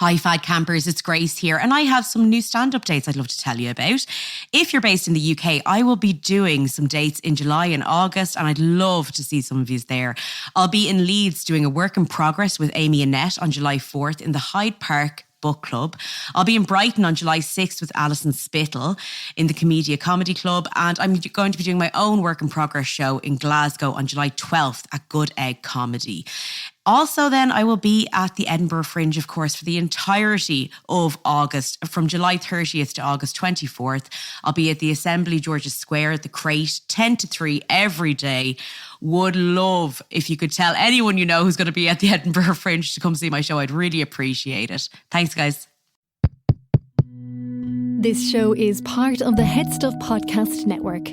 Hi Fad Campers, it's Grace here and I have some new stand updates I'd love to tell you about. If you're based in the UK, I will be doing some dates in July and August and I'd love to see some of you there. I'll be in Leeds doing a work in progress with Amy Annette on July 4th in the Hyde Park Book Club. I'll be in Brighton on July 6th with Alison Spittle in the Comedia Comedy Club, and I'm going to be doing my own work in progress show in Glasgow on July 12th at Good Egg Comedy. Also then I will be at the Edinburgh Fringe, of course, for the entirety of August, from July 30th to August 24th. I'll be at the Assembly George's Square at the Crate, 10 to 3 every day. Would love if you could tell anyone you know who's going to be at the Edinburgh Fringe to come see my show. I'd really appreciate it. Thanks, guys. This show is part of the Head Stuff Podcast Network.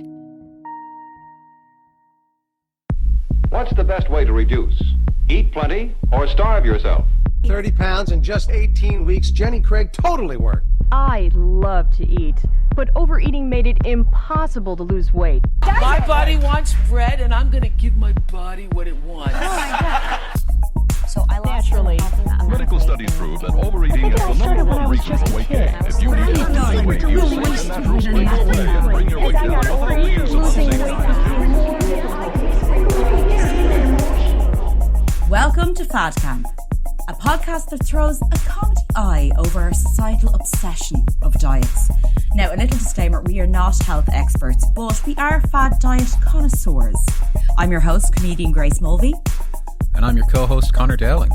What's the best way to reduce? Eat plenty or starve yourself? 30 pounds in just 18 weeks. Jenny Craig totally worked. I love to eat, but overeating made it impossible to lose weight. My body wants bread, and I'm going to give my body what it wants. Oh my God. So I lost Naturally. Medical studies prove that overeating is the number one reason for weight gain. If you need to lose weight, use safe and natural springs today and bring your weight down without the use of the same diet. Welcome to Fad Camp, a podcast that throws a comedy eye over our societal obsession of diets. Now, a little disclaimer, we are not health experts, but we are fad diet connoisseurs. I'm your host, comedian Grace Mulvey. And I'm your co-host, Conor Dowling.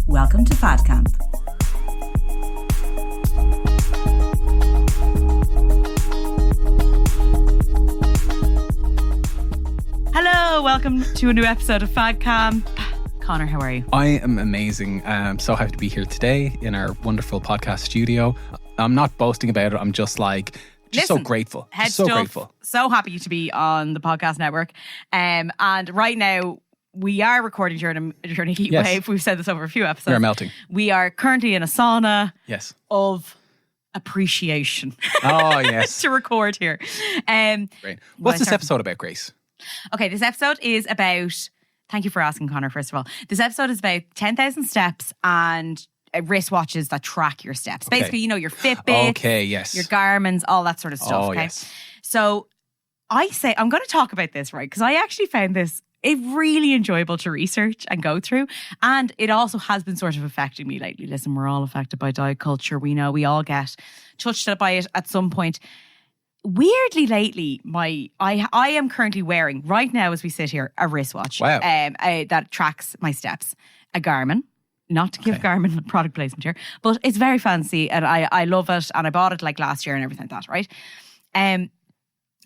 Welcome to Fad Camp. Hello, welcome to a new episode of Fad Camp. Conor, how are you? I am amazing. So happy to be here today in our wonderful podcast studio. I'm not boasting about it. I'm just so grateful. Head so stuff, grateful. So happy to be on the podcast network. And right now, we are recording during a heat wave. We've said this over a few episodes. We are melting. We are currently in a sauna of appreciation. Oh, yes. to record here. Great. What's this episode about, Grace? Okay, this episode is about... Thank you for asking, Conor, first of all. This episode is about 10,000 steps and wristwatches that track your steps. Okay. Basically, your Fitbits, your Garmin's, all that sort of stuff. Oh, okay? yes. So I say, I'm going to talk about this, right? Because I actually found this really enjoyable to research and go through. And it also has been sort of affecting me lately. Listen, we're all affected by diet culture. We know we all get touched by it at some point. Weirdly lately, I am currently wearing, right now as we sit here, a wristwatch. Wow. That tracks my steps. A Garmin. Not to give Garmin product placement here, but it's very fancy and I love it, and I bought it like last year and everything like that, right?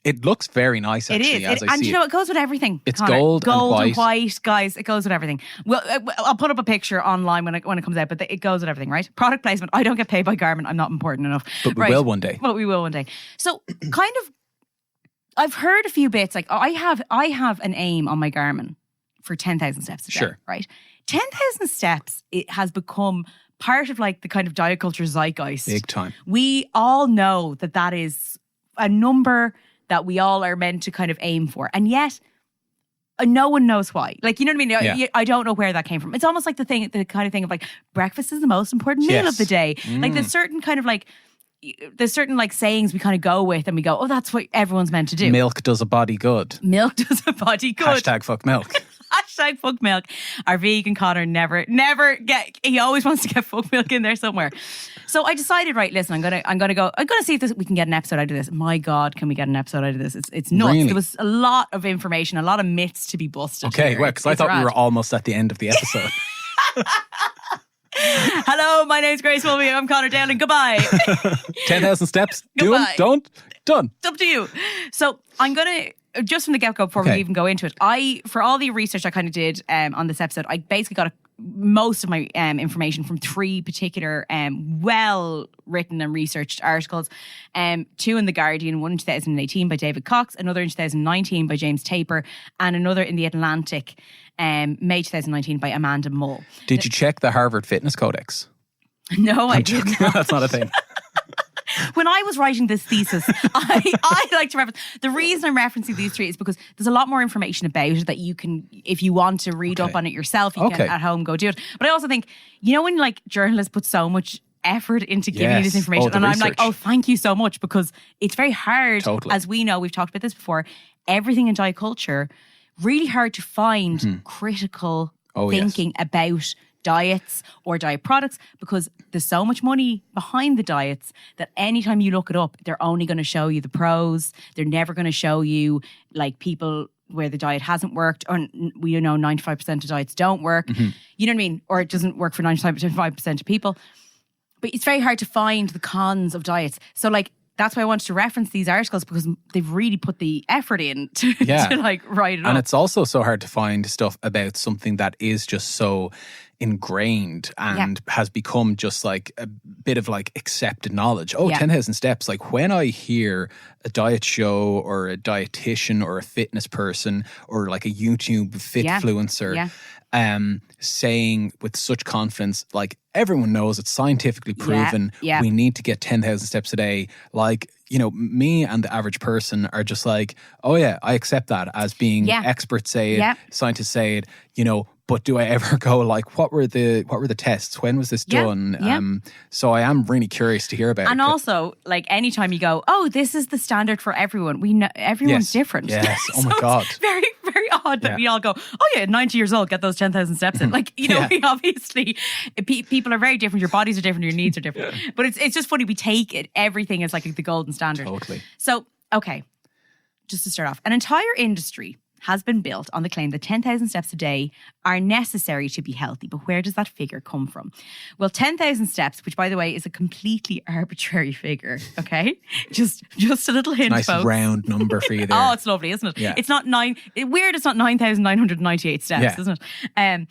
It looks very nice, actually, it is. And you know, it goes with everything. It's Conor. gold and white, guys. It goes with everything. Well, I'll put up a picture online when it comes out, but it goes with everything, right? Product placement. I don't get paid by Garmin. I'm not important enough. But we will one day. But we will one day. So, kind of, I've heard a few bits. Like, I have an aim on my Garmin for 10,000 steps a day, right? 10,000 steps, it has become part of like the kind of diet culture zeitgeist. Big time. We all know that is a number that we all are meant to kind of aim for. And yet, no one knows why. Like, you know what I mean? Yeah. I don't know where that came from. It's almost like the kind of thing of like, breakfast is the most important meal of the day. Like, there's certain sayings we kind of go with and we go, oh, that's what everyone's meant to do. Milk does a body good. Milk does a body good. Hashtag fuck milk. Hashtag fuck milk. Our vegan Conor never he always wants to get fuck milk in there somewhere. So I decided, right, listen, I'm gonna see if we can get an episode out of this. My God, can we get an episode out of this? It's nuts. Really? There was a lot of information, a lot of myths to be busted. Okay, well, because I thought we were almost at the end of the episode. Hello, my name's Grace Mulvey. I'm Conor Dowling. Goodbye. 10,000 steps. Do them. Don't. Done. It's up to you. So I'm gonna, just from the get-go, before we even go into it, for all the research I kind of did on this episode, I basically got most of my information from 3 particular well-written and researched articles. 2 in The Guardian, one in 2018 by David Cox, another in 2019 by James Taper, and another in The Atlantic, May 2019 by Amanda Mull. Did you check the Harvard Fitness Codex? No, I didn't. That's not a thing. When I was writing this thesis, I like to reference. The reason I'm referencing these three is because there's a lot more information about it that you can, if you want to read up on it yourself, you can at home go do it. But I also think, when like journalists put so much effort into giving you this information, and I'm like, oh, thank you so much, because it's very hard. As we know, we've talked about this before. Everything in diet culture, really hard to find critical thinking about diets or diet products, because there's so much money behind the diets that anytime you look it up, they're only going to show you the pros. They're never going to show you like people where the diet hasn't worked, or we know 95% of diets don't work. You know what I mean? Or it doesn't work for 95% of people. But it's very hard to find the cons of diets. So like, that's why I wanted to reference these articles, because they've really put the effort in to like write it up. And it's also so hard to find stuff about something that is just so ingrained and has become just like a bit of like accepted knowledge. 10,000 steps. Like when I hear a diet show or a dietitian or a fitness person or like a YouTube fitfluencer saying with such confidence, like everyone knows it's scientifically proven, we need to get 10,000 steps a day. Like, me and the average person are just like, oh yeah, I accept that as being experts say it, scientists say it, but do I ever go like, what were the tests? When was this done? So I am really curious to hear about it. And also, like anytime you go, oh, this is the standard for everyone. We know everyone's different. Yes. Oh my God. It's very, very odd that we all go, oh yeah, 90 years old, get those 10,000 steps in. Like, we obviously, people are very different. Your bodies are different. Your needs are different. But it's just funny. We take everything as like the golden standard. Totally. So, okay, just to start off, an entire industry has been built on the claim that 10,000 steps a day are necessary to be healthy. But where does that figure come from? Well, 10,000 steps, which by the way is a completely arbitrary figure, okay? Just a little hint, nice folks. Round number for you there. Oh, it's lovely, isn't it? Yeah. It's not it's not 9,998 steps, isn't it?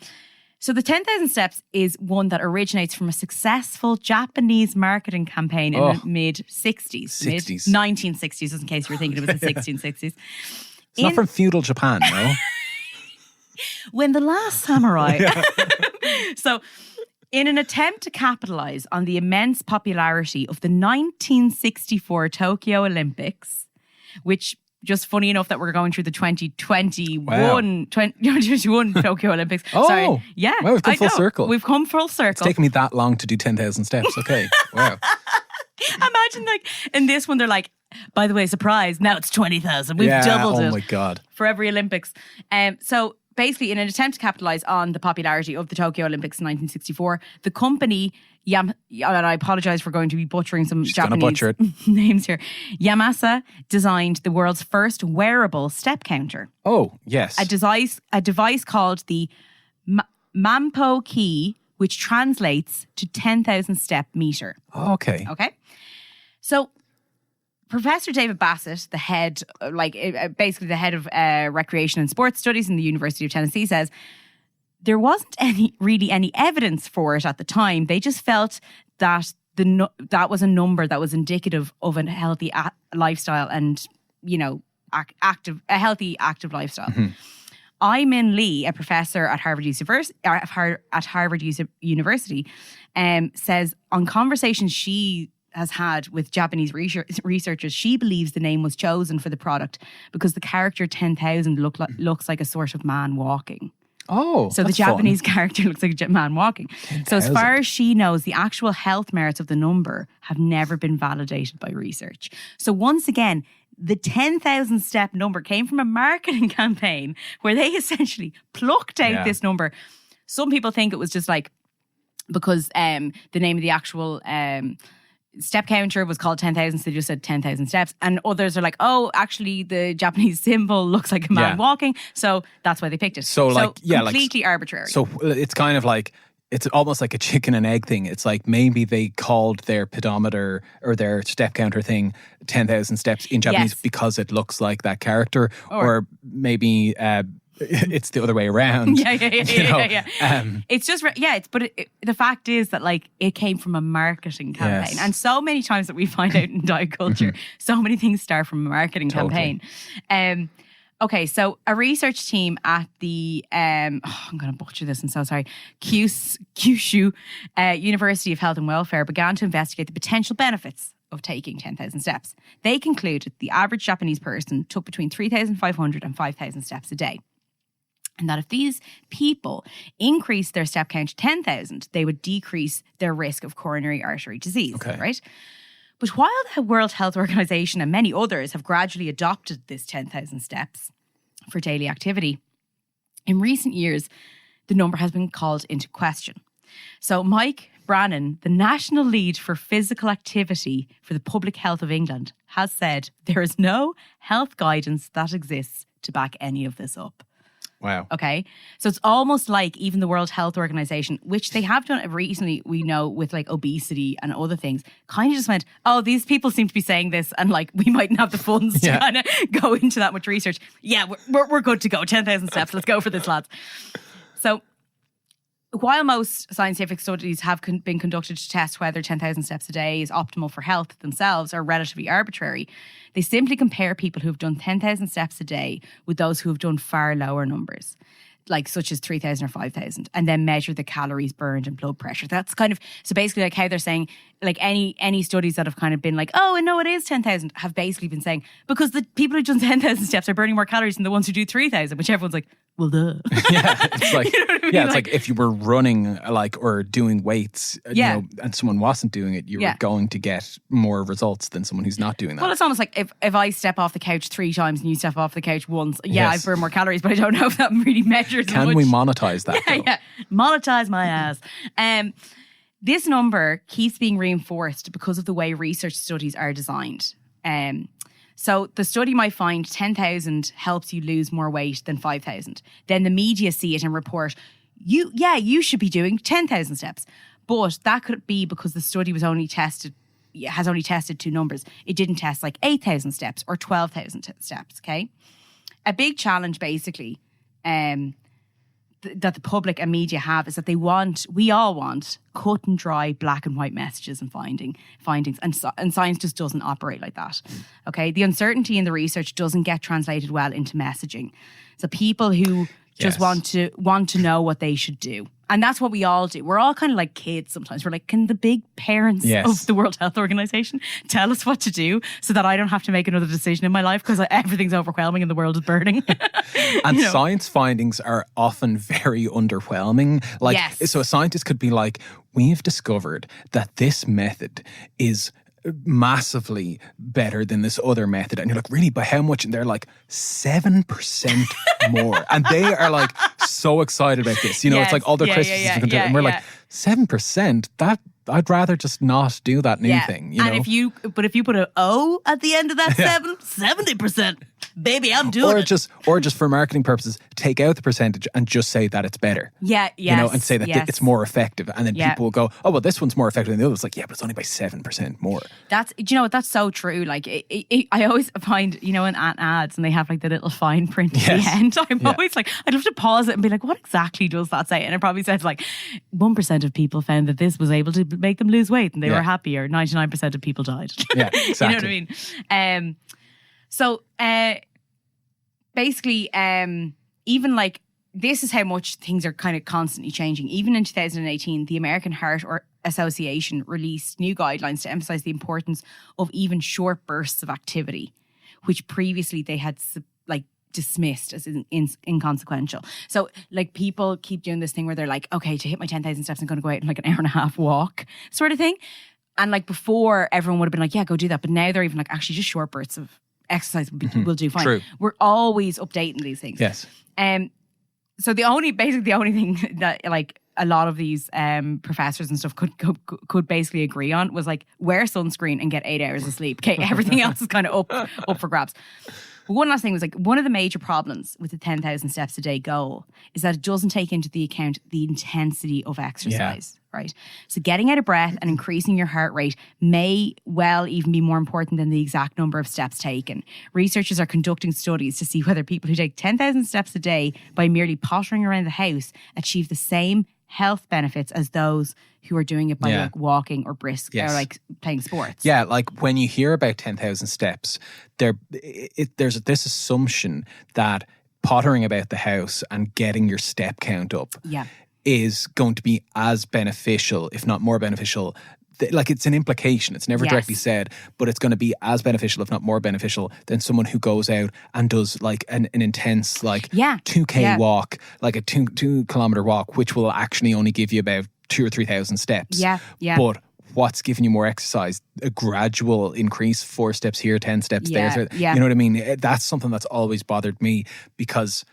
So the 10,000 steps is one that originates from a successful Japanese marketing campaign in the mid-60s. Mid-1960s, just in case you were thinking it was the 1660s. It's not from feudal Japan, no? When the last samurai. So, in an attempt to capitalize on the immense popularity of the 1964 Tokyo Olympics, which, just funny enough that we're going through the 2021 Tokyo Olympics. Oh, sorry. Yeah. Wow, we've come full circle. We've come full circle. It's taken me that long to do 10,000 steps. Okay. Wow. Imagine like in this one, they're like, by the way, surprise, now it's 20,000. We've doubled it. Oh my God. For every Olympics. So basically, in an attempt to capitalize on the popularity of the Tokyo Olympics in 1964, the company, and I apologize for going to be butchering some Japanese names here, Yamasa designed the world's first wearable step counter. Oh, yes. A device called the Mampo Key, which translates to 10,000 step meter. Oh, okay. Okay. So Professor David Bassett, the head, basically the head of recreation and sports studies in the University of Tennessee, says there wasn't really any evidence for it at the time. They just felt that that was a number that was indicative of a healthy lifestyle and, a healthy active lifestyle. Mm-hmm. Ai-Min Lee, a professor at Harvard University, says on conversations she has had with Japanese researchers, she believes the name was chosen for the product because the character 10,000 looks like a sort of man walking. Oh, so the Japanese character looks like a man walking. 10,000. So as far as she knows, the actual health merits of the number have never been validated by research. So once again, the 10,000 step number came from a marketing campaign where they essentially plucked out this number. Some people think it was just like because the name of the actual step counter was called 10,000, so they just said 10,000 steps. And others are like, oh, actually the Japanese symbol looks like a man walking, so that's why they picked it. So completely arbitrary. So it's kind of like, it's almost like a chicken and egg thing. It's like maybe they called their pedometer or their step counter thing 10,000 steps in Japanese because it looks like that character, or maybe it's the other way around. It's just the fact is that like it came from a marketing campaign, and so many times that we find out in diet culture, so many things start from a marketing campaign. Okay, so a research team at the I'm going to butcher this, I'm so sorry, Kyushu University of Health and Welfare began to investigate the potential benefits of taking 10,000 steps. They concluded the average Japanese person took between 3,500 and 5,000 steps a day. And that if these people increased their step count to 10,000, they would decrease their risk of coronary artery disease, right? But while the World Health Organization and many others have gradually adopted this 10,000 steps for daily activity, in recent years, the number has been called into question. So Mike Brannan, the National Lead for Physical Activity for the Public Health of England, has said there is no health guidance that exists to back any of this up. Wow. Okay. So it's almost like even the World Health Organization, which they have done recently, we know, with like obesity and other things, kind of just went, oh, these people seem to be saying this and like we mightn't have the funds to kind of go into that much research. Yeah, we're good to go. 10,000 steps. Let's go for this, lads. So while most scientific studies have been conducted to test whether 10,000 steps a day is optimal for health themselves are relatively arbitrary, they simply compare people who have done 10,000 steps a day with those who have done far lower numbers, like such as 3,000 or 5,000, and then measure the calories burned and blood pressure. That's kind of, so basically like how they're saying, like any studies that have kind of been like, oh, and no, it is 10,000, have basically been saying, because the people who've done 10,000 steps are burning more calories than the ones who do 3,000, which everyone's like, well, duh. Yeah, it's like, you know what I mean? yeah, it's like if you were running or doing weights, you know, and someone wasn't doing it, you were going to get more results than someone who's not doing that. Well, it's almost like if I step off the couch 3 times and you step off the couch once, I burn more calories, but I don't know if that really measures Can much. we monetize that? Yeah, monetize my ass. This number keeps being reinforced because of the way research studies are designed. So the study might find 10,000 helps you lose more weight than 5,000. Then the media see it and report, you should be doing 10,000 steps. But that could be because the study has only tested 2 numbers. It didn't test like 8,000 steps or 12,000 steps, okay? A big challenge basically that the public and media have is that we all want cut and dry black and white messages and findings, and science just doesn't operate like that. Okay, the uncertainty in the research doesn't get translated well into messaging. So people who just want to know what they should do. And that's what we all do. We're all kind of like kids sometimes. We're like, can the big parents of the World Health Organization tell us what to do so that I don't have to make another decision in my life because everything's overwhelming and the world is burning? And science findings are often very underwhelming. Like, so a scientist could be like, we've discovered that this method is massively better than this other method, and you're like, really, by how much? And they're like 7% more, and they are like so excited about this, you know. It's like all their criticisms, and we're like 7%, that I'd rather just not do that new thing, you know. And if you put an O at the end of that 70%, baby, I'm doing it. Or just for marketing purposes, take out the percentage and just say that it's better. Yeah, you know, and say that it's more effective, and then people will go, oh well, this one's more effective than the other. It's like, yeah, but it's only by 7% more. That's, you know what, that's so true. Like I always find, you know, in ads and they have like the little fine print at the end. I'm always like, I'd love to pause it and be like, what exactly does that say? And it probably says like 1% of people found that this was able to make them lose weight and they were happy, or 99% of people died. Yeah, exactly. You know what I mean? So basically, even like, this is how much things are kind of constantly changing. Even in 2018, the American Heart Association released new guidelines to emphasize the importance of even short bursts of activity, which previously they had like dismissed as inconsequential. So like people keep doing this thing where they're like, okay, to hit my 10,000 steps, I'm going to go out in like an hour and a half walk sort of thing. And like before, everyone would have been like, yeah, go do that. But now they're even like, actually just short bursts of exercise will do fine. True. We're always updating these things. Yes. So the only thing that like a lot of these professors and stuff could basically agree on was like, wear sunscreen and get 8 hours of sleep. Okay, everything else is kind of up for grabs. But one last thing was like, one of the major problems with the 10,000 steps a day goal is that it doesn't take into the account the intensity of exercise, right? So getting out of breath and increasing your heart rate may well even be more important than the exact number of steps taken. Researchers are conducting studies to see whether people who take 10,000 steps a day by merely pottering around the house achieve the same health benefits as those who are doing it by like walking or brisk or like playing sports. Yeah, like when you hear about 10,000 steps, there's this assumption that pottering about the house and getting your step count up is going to be as beneficial, if not more beneficial, like it's an implication. It's never directly said, but it's going to be as beneficial, if not more beneficial, than someone who goes out and does like an intense like 2K walk, like a 2 kilometer walk, which will actually only give you about 2,000 or 3,000 steps. Yeah. But what's giving you more exercise? A gradual increase, 4 steps here, 10 steps there. You know what I mean? That's something that's always bothered me, because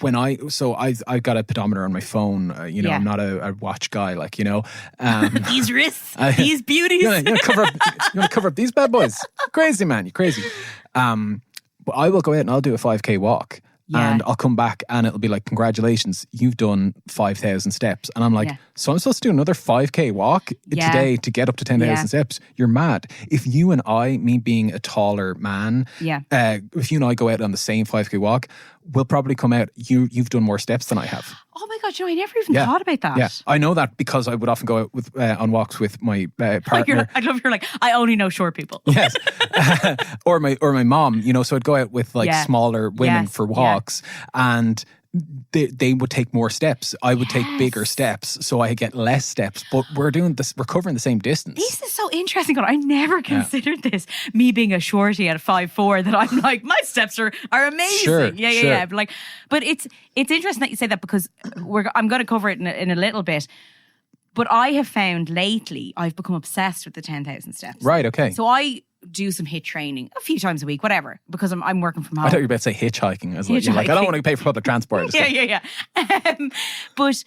when I've got a pedometer on my phone, I'm not a watch guy, like, these wrists, these beauties. You want to cover up these bad boys? Crazy, man, you crazy. But I will go out and I'll do a 5K walk. Yeah. And I'll come back and it'll be like, congratulations, you've done 5,000 steps. And I'm like, so I'm supposed to do another 5K walk today to get up to 10,000 steps? You're mad. If you and I, me being a taller man, if you and I go out on the same 5K walk, we'll probably come out, you've done more steps than I have. Oh my God, I never even thought about that. Yeah, I know that because I would often go out with on walks with my partner. I love you're like, I only know short people. Yes. or my mom, so I'd go out with like smaller women for walks, and they would take more steps. I would take bigger steps, so I get less steps. But we're covering the same distance. This is so interesting. I never considered this. Me being a shorty at a 5'4", that I'm like, my steps are amazing. Sure, yeah. But it's interesting that you say that, because I'm going to cover it in a little bit. But I have found lately I've become obsessed with the 10,000 steps. Right. Okay. So I do some HIIT training a few times a week, whatever, because I'm working from home. I thought you were about to say hitchhiking. I was like, I don't want to pay for public transport. Yeah. But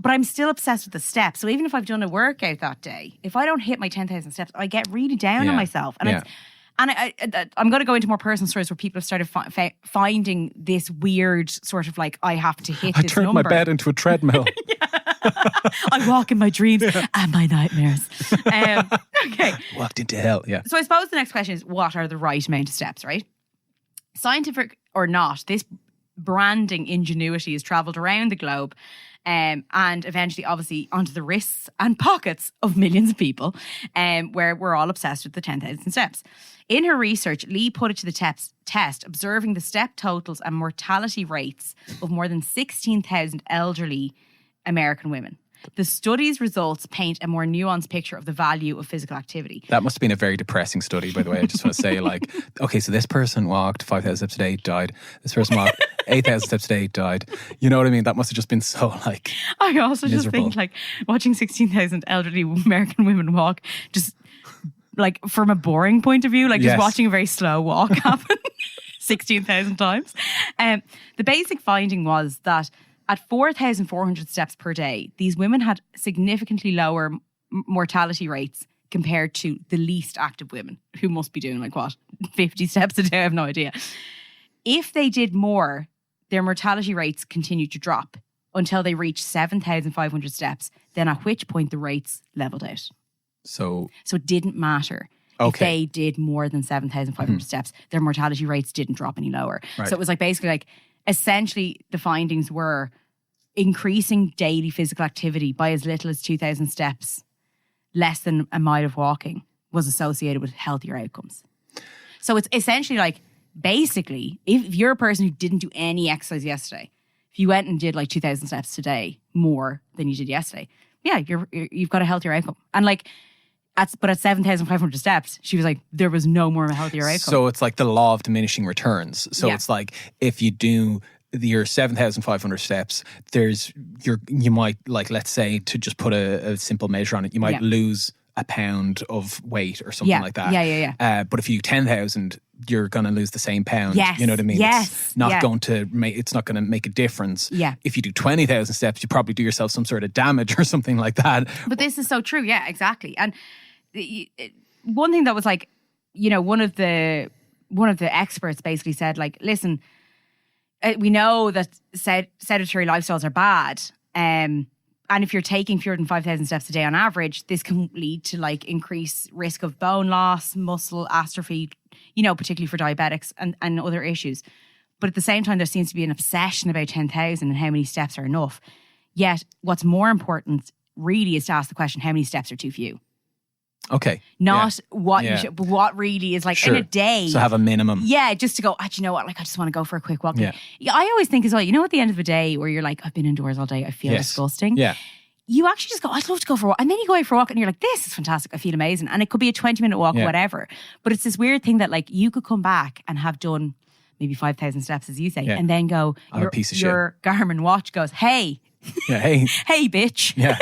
I'm still obsessed with the steps. So even if I've done a workout that day, if I don't hit my 10,000 steps, I get really down on myself. And I'm going to go into more personal stories where people have started finding this weird sort of like, I have to hit this number. I turned my bed into a treadmill. I walk in my dreams and my nightmares. Okay. Walked into hell, yeah. So I suppose the next question is, what are the right amount of steps, right? Scientific or not, this branding ingenuity has travelled around the globe, and eventually, obviously, onto the wrists and pockets of millions of people, where we're all obsessed with the 10,000 steps. In her research, Lee put it to the test, observing the step totals and mortality rates of more than 16,000 elderly American women. The study's results paint a more nuanced picture of the value of physical activity. That must have been a very depressing study, by the way. I just want to say, like, okay, so this person walked 5,000 steps a day, died. This person walked 8,000 steps a day, died. You know what I mean? That must have just been so, like, I also miserable. just think, like, watching 16,000 elderly American women walk, just, like, from a boring point of view, like, just watching a very slow walk happen 16,000 times. The basic finding was that at 4,400 steps per day, these women had significantly lower mortality rates compared to the least active women, who must be doing 50 steps a day. I have no idea. If they did more, their mortality rates continued to drop until they reached 7,500 steps, then at which point the rates leveled out. So it didn't matter. Okay. If they did more than 7,500 steps, their mortality rates didn't drop any lower. Right. So it was basically essentially the findings were increasing daily physical activity by as little as 2,000 steps, less than a mile of walking, was associated with healthier outcomes. So it's essentially basically, if you're a person who didn't do any exercise yesterday, if you went and did 2,000 steps today more than you did yesterday, you've got a healthier outcome. And but at 7,500 steps, she was like, there was no more of a healthier outcome. So it's like the law of diminishing returns. So it's like, if you do your 7,500 steps, you might, let's say, to just put a simple measure on it, you might lose a pound of weight or something like that. Yeah. But if you do 10,000, you're going to lose the same pound. Yes. You know what I mean? Yes. It's not going to make a difference. Yeah. If you do 20,000 steps, you probably do yourself some sort of damage or something like that. But this is so true. Yeah, exactly. And one thing that was one of the experts basically said, listen, we know that sedentary lifestyles are bad. And if you're taking fewer than 5,000 steps a day on average, this can lead to increased risk of bone loss, muscle atrophy, particularly for diabetics and other issues. But at the same time, there seems to be an obsession about 10,000 and how many steps are enough. Yet what's more important really is to ask the question, how many steps are too few? Okay. Not what you should, but what really is in a day. So have a minimum. Yeah, just to go, you know what, I just want to go for a quick walk. Yeah, I always think as well, at the end of the day where you're I've been indoors all day, I feel disgusting. Yeah. you actually just go, I'd love to go for a walk. And then you go out for a walk and you're like, this is fantastic. I feel amazing. And it could be a 20-minute walk or whatever. But it's this weird thing that like you could come back and have done maybe 5,000 steps, as you say, and then go, your Garmin watch goes, hey. Yeah, hey. Hey, bitch. Yeah.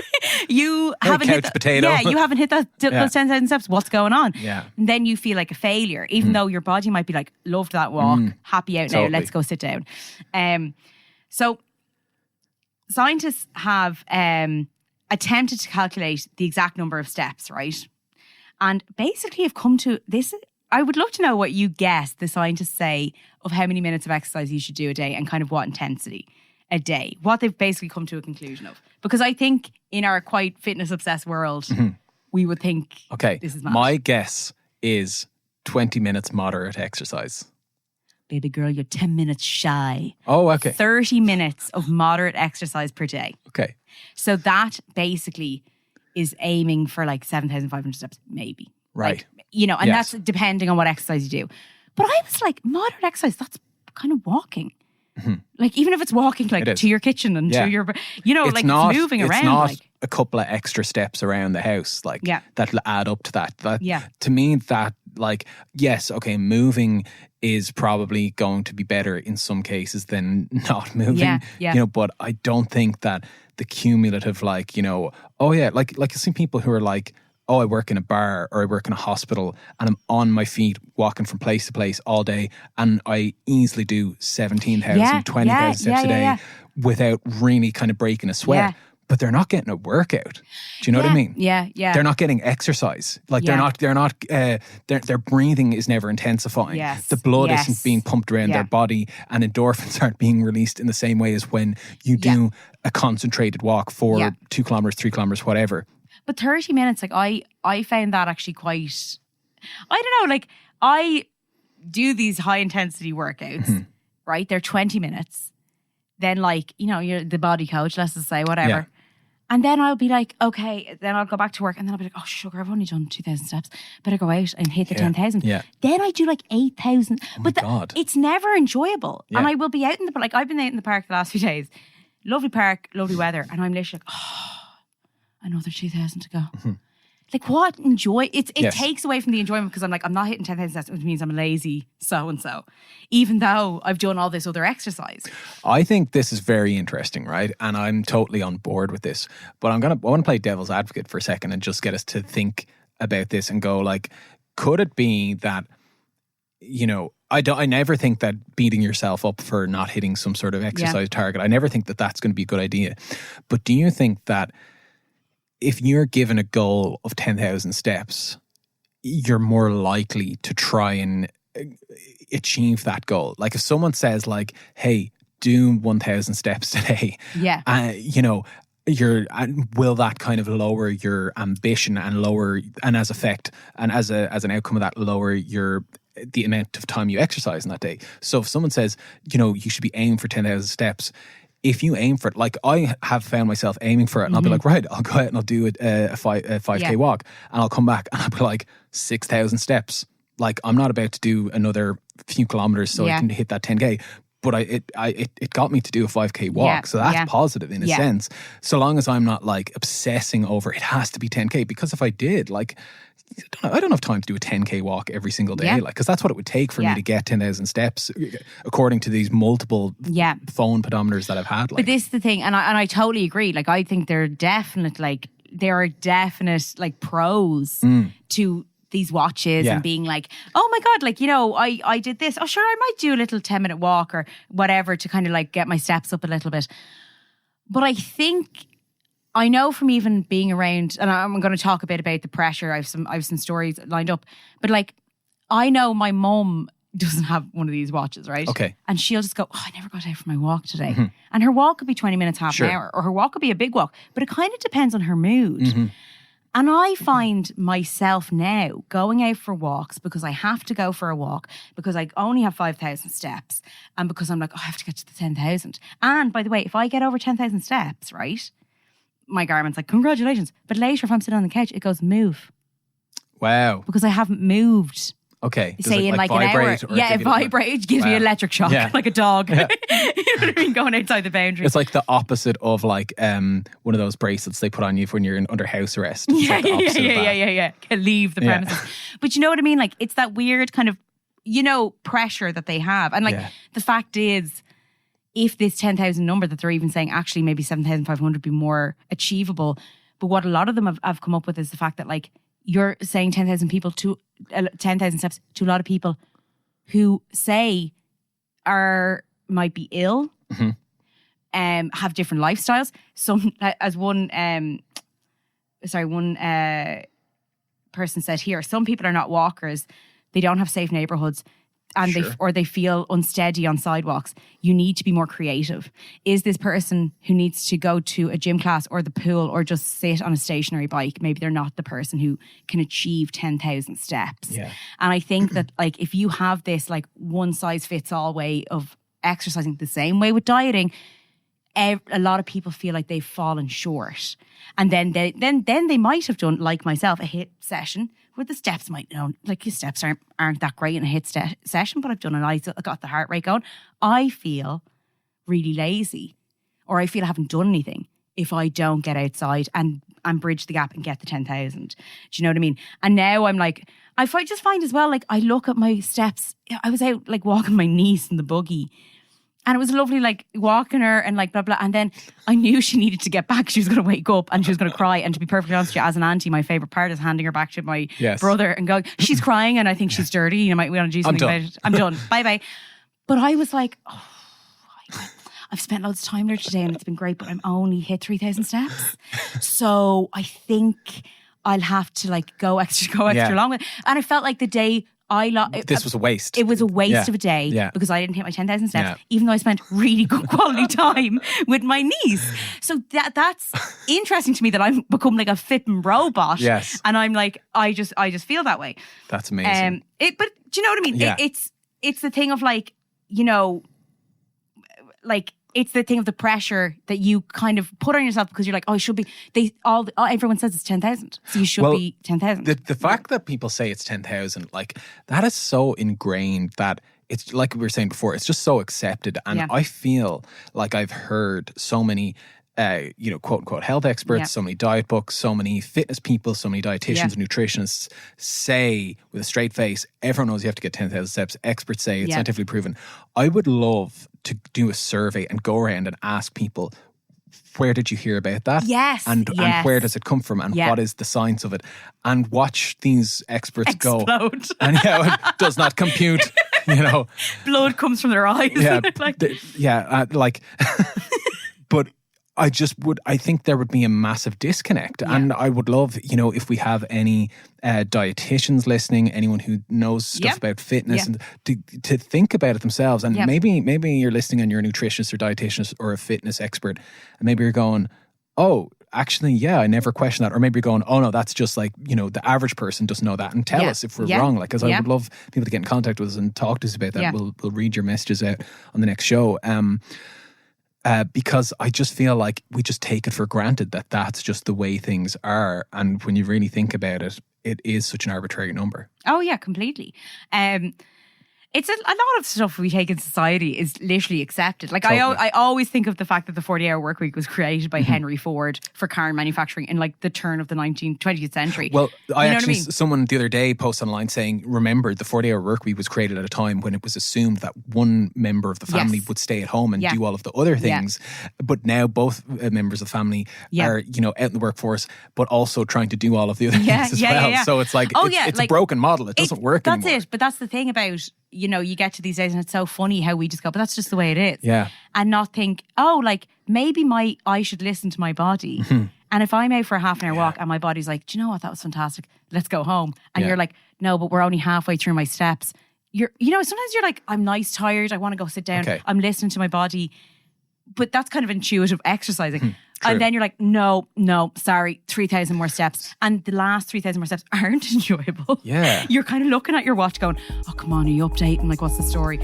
You haven't hit potato. Yeah, you haven't hit those 10,000 steps. What's going on? Yeah. And then you feel like a failure, even though your body might be like, loved that walk, happy out now, let's go sit down. So scientists have attempted to calculate the exact number of steps, right? And basically have come to this. I would love to know what you guess the scientists say of how many minutes of exercise you should do a day and kind of what intensity a day. What they've basically come to a conclusion of. Because I think in our quite fitness-obsessed world, we would think this is mad. My guess is 20 minutes moderate exercise. Baby girl, you're 10 minutes shy. Oh, okay. 30 minutes of moderate exercise per day. Okay. So that basically is aiming for like 7,500 steps, maybe. Right. Like, and that's depending on what exercise you do. But I was like, moderate exercise, that's kind of walking. Like, even if it's walking like to your kitchen and to your, it's moving around. It's not like a couple of extra steps around the house, like that'll add up to that. To me, that like, yes, okay, moving is probably going to be better in some cases than not moving. But I don't think that the cumulative, like, like I've seen people who are like, oh, I work in a bar or I work in a hospital and I'm on my feet walking from place to place all day and I easily do 17,000, 20,000 steps a day without really kind of breaking a sweat. But they're not getting a workout. Do you know what I mean? Yeah. They're not getting exercise. Like their breathing is never intensifying. The blood isn't being pumped around their body and endorphins aren't being released in the same way as when you do a concentrated walk for 2 kilometers, 3 kilometers, whatever. But 30 minutes, like I found that actually quite, I don't know, like I do these high intensity workouts, right? They're 20 minutes. Then like, you're the body coach, let's just say, whatever. Yeah. And then I'll be like, okay, then I'll go back to work and then I'll be like, oh, sugar, I've only done 2,000 steps. Better go out and hit the 10,000. Yeah. Then I do like 8,000. Oh my God. It's never enjoyable. Yeah. And I will be out in the, like I've been out in the park the last few days. Lovely park, lovely weather. And I'm literally like, another 2,000 to go. Like what enjoy? It takes away from the enjoyment because I'm like, I'm not hitting 10,000 steps, which means I'm a lazy so-and-so. Even though I've done all this other exercise. I think this is very interesting, right? And I'm totally on board with this. But I want to play devil's advocate for a second and just get us to think about this and go like, could it be that, I never think that beating yourself up for not hitting some sort of exercise target, I never think that that's going to be a good idea. But do you think that if you're given a goal of 10,000 steps, you're more likely to try and achieve that goal? Like if someone says like, hey, do 1,000 steps today. Will that kind of lower your ambition and as effect and as an outcome of that lower the amount of time you exercise in that day? So if someone says, you should be aiming for 10,000 steps, if you aim for it, like I have found myself aiming for it and I'll be like, right, I'll go out and I'll do a 5K walk and I'll come back and I'll be like 6,000 steps. Like I'm not about to do another few kilometers so I can hit that 10K. But it got me to do a 5K walk. So that's positive in a sense. So long as I'm not like obsessing over it has to be 10K. Because if I did, like, I don't have time to do a 10K walk every single day. Like, because that's what it would take for me to get 10,000 steps, according to these multiple phone pedometers that I've had. Like. But this is the thing, and I totally agree. Like, I think there are definite pros to these watches and being like, oh my God, like, I did this. Oh, sure, I might do a little 10-minute walk or whatever to kind of like get my steps up a little bit. But I know from even being around, and I'm going to talk a bit about the pressure. I've some stories lined up, but like, I know my mum doesn't have one of these watches, right? Okay. And she'll just go, oh, I never got out for my walk today. And her walk could be 20 minutes, half an hour, or her walk could be a big walk, but it kind of depends on her mood. And I find myself now going out for walks because I have to go for a walk because I only have 5,000 steps and because I'm like, oh, I have to get to the 10,000. And by the way, if I get over 10,000 steps, right, my Garmin's like, congratulations. But later if I'm sitting on the couch, it goes, move. Wow. Because I haven't moved Okay. Does say it, in like an hour. vibrate or Yeah, give it you the- vibrates, gives me Wow. an electric shock, Yeah. like a dog. Yeah. You know what I mean? Going outside the boundary. It's like the opposite of like one of those bracelets they put on you when you're under house arrest. It's like the opposite of that. Yeah. Can leave the Yeah. premises. But you know what I mean? Like, it's that weird kind of, pressure that they have. And like, the fact is, if this 10,000 number that they're even saying actually maybe 7,500 be more achievable. But what a lot of them have come up with is the fact that like you're saying 10,000 people to 10,000 steps to a lot of people who say might be ill, have different lifestyles. Some, as one person said here, some people are not walkers. They don't have safe neighborhoods. And they feel unsteady on sidewalks. You need to be more creative. Is this person who needs to go to a gym class or the pool or just sit on a stationary bike? Maybe they're not the person who can achieve 10,000 steps. Yeah. And I think that like if you have this like one size fits all way of exercising, the same way with dieting, a lot of people feel like they've fallen short. And then they might have done, like myself, a HIIT session where the steps might, like your steps aren't that great in a HIIT session, but I've done it. I got the heart rate going. I feel really lazy, or I feel I haven't done anything if I don't get outside and bridge the gap and get the 10,000. Do you know what I mean? And now I'm like, I just find as well, like I look at my steps. I was out like walking my niece in the buggy. And it was lovely, like walking her and like blah, blah. And then I knew she needed to get back. She was going to wake up and she was going to cry. And to be perfectly honest with you, as an auntie, my favourite part is handing her back to my brother and going, she's crying and I think she's dirty. We want to do something about it. I'm done. Bye. But I was like, I've spent loads of time there today and it's been great, but I'm only hit 3,000 steps. So I think I'll have to like go extra long with it. And I felt like the day this was a waste. It was a waste of a day because I didn't hit my 10,000 steps, even though I spent really good quality time with my niece. So that's interesting to me that I've become like a flipping robot. Yes. And I'm like, I just feel that way. That's amazing. But do you know what I mean? Yeah. It's the thing of like, like it's the thing of the pressure that you kind of put on yourself because you're like, oh, it should be. Everyone says it's 10,000, so you should be 10,000. The fact that people say it's 10,000, like that is so ingrained that it's like we were saying before. It's just so accepted, and I feel like I've heard so many. Quote unquote health experts, so many diet books, so many fitness people, so many dietitians and nutritionists say with a straight face, everyone knows you have to get 10,000 steps. Experts say it's scientifically proven. I would love to do a survey and go around and ask people, where did you hear about that? Yes. And where does it come from? And what is the science of it? And watch these experts explode. Go. And it does not compute, Blood comes from their eyes. But I think there would be a massive disconnect. Yeah. And I would love, if we have any dietitians listening, anyone who knows stuff about fitness, and to think about it themselves. And maybe you're listening and you're a nutritionist or dietitian or a fitness expert, and maybe you're going, oh, actually, I never questioned that. Or maybe you're going, oh no, that's just like, the average person doesn't know that. And tell us if we're wrong. Like, because I would love people to get in contact with us and talk to us about that. Yeah. We'll read your messages out on the next show. Because I just feel like we just take it for granted that that's just the way things are. And when you really think about it, it is such an arbitrary number. Oh, yeah, completely. It's a lot of stuff we take in society is literally accepted. Like totally. I always think of the fact that the 40-hour work week was created by Henry Ford for car manufacturing in like the turn of the 20th century. Well, someone the other day posted online saying, remember the 40-hour work week was created at a time when it was assumed that one member of the family would stay at home and do all of the other things. But now both members of the family are, out in the workforce, but also trying to do all of the other things as well. Yeah. So it's like, it's a broken model. It doesn't work anymore. That's it. But that's the thing about, you get to these days and it's so funny how we just go, but that's just the way it is. Yeah. And not think, oh, like maybe I should listen to my body. Mm-hmm. And if I'm out for a half an hour walk and my body's like, do you know what? That was fantastic. Let's go home. And you're like, no, but we're only halfway through my steps. Sometimes you're like, I'm nice, tired. I want to go sit down. Okay. I'm listening to my body. But that's kind of intuitive exercising. And then you're like, no, sorry, 3,000 more steps. And the last 3,000 more steps aren't enjoyable. Yeah. You're kind of looking at your watch going, oh, come on, are you updating? Like, what's the story?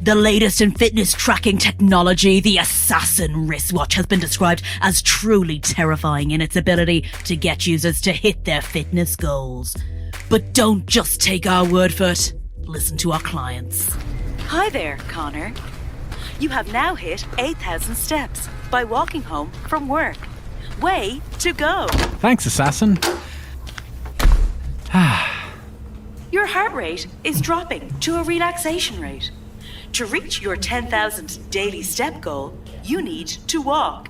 The latest in fitness tracking technology, the Assassin wristwatch has been described as truly terrifying in its ability to get users to hit their fitness goals. But don't just take our word for it. Listen to our clients. Hi there, Conor. You have now hit 8,000 steps by walking home from work. Way to go. Thanks, Assassin. Your heart rate is dropping to a relaxation rate. To reach your 10,000 daily step goal, you need to walk.